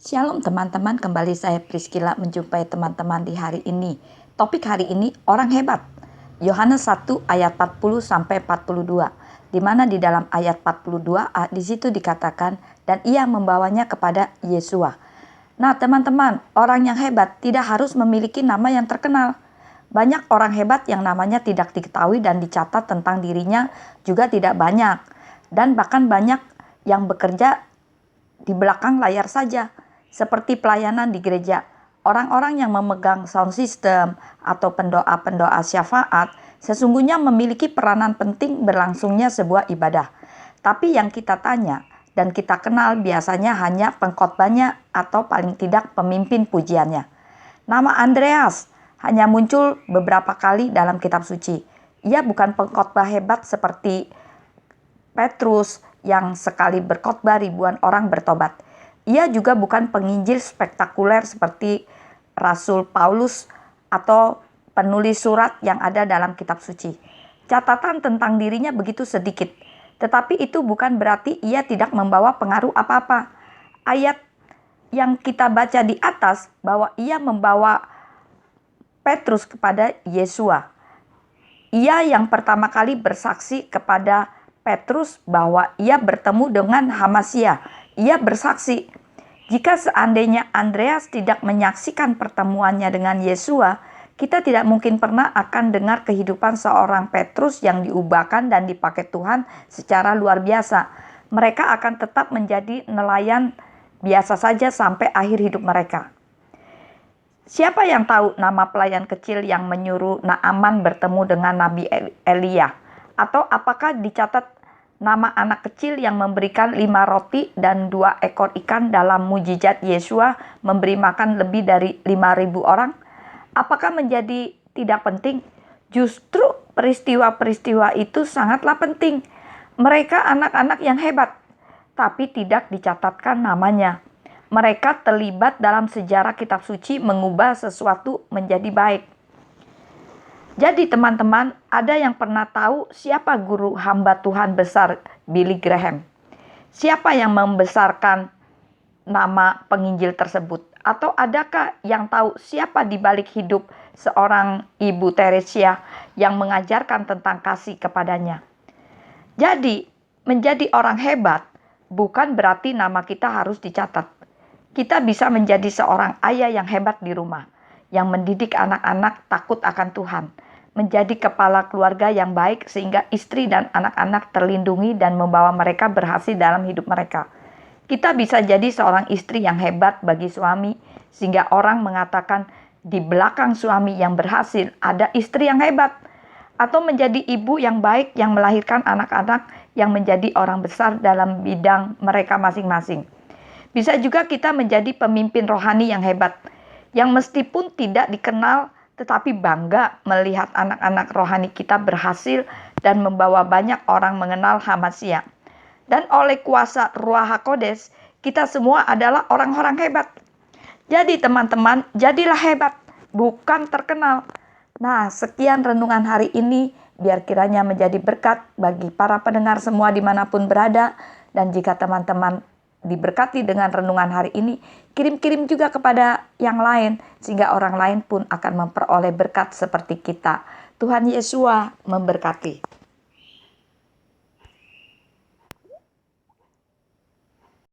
Shalom teman-teman, kembali saya Priscilla menjumpai teman-teman di hari ini. Topik hari ini, orang hebat. Yohanes 1 ayat 40 sampai 42. Di mana di dalam ayat 42 di situ dikatakan dan ia membawanya kepada Yesua. Nah, teman-teman, orang yang hebat tidak harus memiliki nama yang terkenal. Banyak orang hebat yang namanya tidak diketahui dan dicatat tentang dirinya juga tidak banyak. Dan bahkan banyak yang bekerja di belakang layar saja. Seperti pelayanan di gereja, orang-orang yang memegang sound system atau pendoa-pendoa syafaat sesungguhnya memiliki peranan penting berlangsungnya sebuah ibadah. Tapi yang kita tanya dan kita kenal biasanya hanya pengkhotbahnya atau paling tidak pemimpin pujiannya. Nama Andreas hanya muncul beberapa kali dalam kitab suci. Ia bukan pengkhotbah hebat seperti Petrus yang sekali berkhotbah ribuan orang bertobat. Ia juga bukan penginjil spektakuler seperti Rasul Paulus atau penulis surat yang ada dalam kitab suci. Catatan tentang dirinya begitu sedikit, tetapi itu bukan berarti ia tidak membawa pengaruh apa-apa. Ayat yang kita baca di atas bahwa ia membawa Petrus kepada Yesua. Ia yang pertama kali bersaksi kepada Petrus bahwa ia bertemu dengan Hamasia. Ia bersaksi, jika seandainya Andreas tidak menyaksikan pertemuannya dengan Yesua, kita tidak mungkin pernah akan dengar kehidupan seorang Petrus yang diubahkan dan dipakai Tuhan secara luar biasa. Mereka akan tetap menjadi nelayan biasa saja sampai akhir hidup mereka. Siapa yang tahu nama pelayan kecil yang menyuruh Naaman bertemu dengan Nabi Elia? Atau apakah dicatat nama anak kecil yang memberikan 5 roti dan 2 ekor ikan dalam mujizat Yesua memberi makan lebih dari 5.000 orang? Apakah menjadi tidak penting? Justru peristiwa-peristiwa itu sangatlah penting. Mereka anak-anak yang hebat, tapi tidak dicatatkan namanya. Mereka terlibat dalam sejarah kitab suci mengubah sesuatu menjadi baik. Jadi teman-teman, ada yang pernah tahu siapa guru hamba Tuhan besar Billy Graham? Siapa yang membesarkan nama penginjil tersebut? Atau adakah yang tahu siapa di balik hidup seorang Ibu Teresia yang mengajarkan tentang kasih kepadanya? Jadi, menjadi orang hebat bukan berarti nama kita harus dicatat. Kita bisa menjadi seorang ayah yang hebat di rumah, yang mendidik anak-anak takut akan Tuhan, menjadi kepala keluarga yang baik sehingga istri dan anak-anak terlindungi dan membawa mereka berhasil dalam hidup mereka. Kita bisa jadi seorang istri yang hebat bagi suami sehingga orang mengatakan di belakang suami yang berhasil ada istri yang hebat. Atau menjadi ibu yang baik yang melahirkan anak-anak yang menjadi orang besar dalam bidang mereka masing-masing. Bisa juga kita menjadi pemimpin rohani yang hebat, yang meskipun tidak dikenal tetapi bangga melihat anak-anak rohani kita berhasil dan membawa banyak orang mengenal Hamasia. Dan oleh kuasa Ruach HaKodes, kita semua adalah orang-orang hebat. Jadi teman-teman, jadilah hebat, bukan terkenal. Nah, sekian renungan hari ini, biar kiranya menjadi berkat bagi para pendengar semua dimanapun berada. Dan jika teman-teman diberkati dengan renungan hari ini, kirim-kirim juga kepada yang lain, sehingga orang lain pun akan memperoleh berkat seperti kita. Tuhan Yesus memberkati.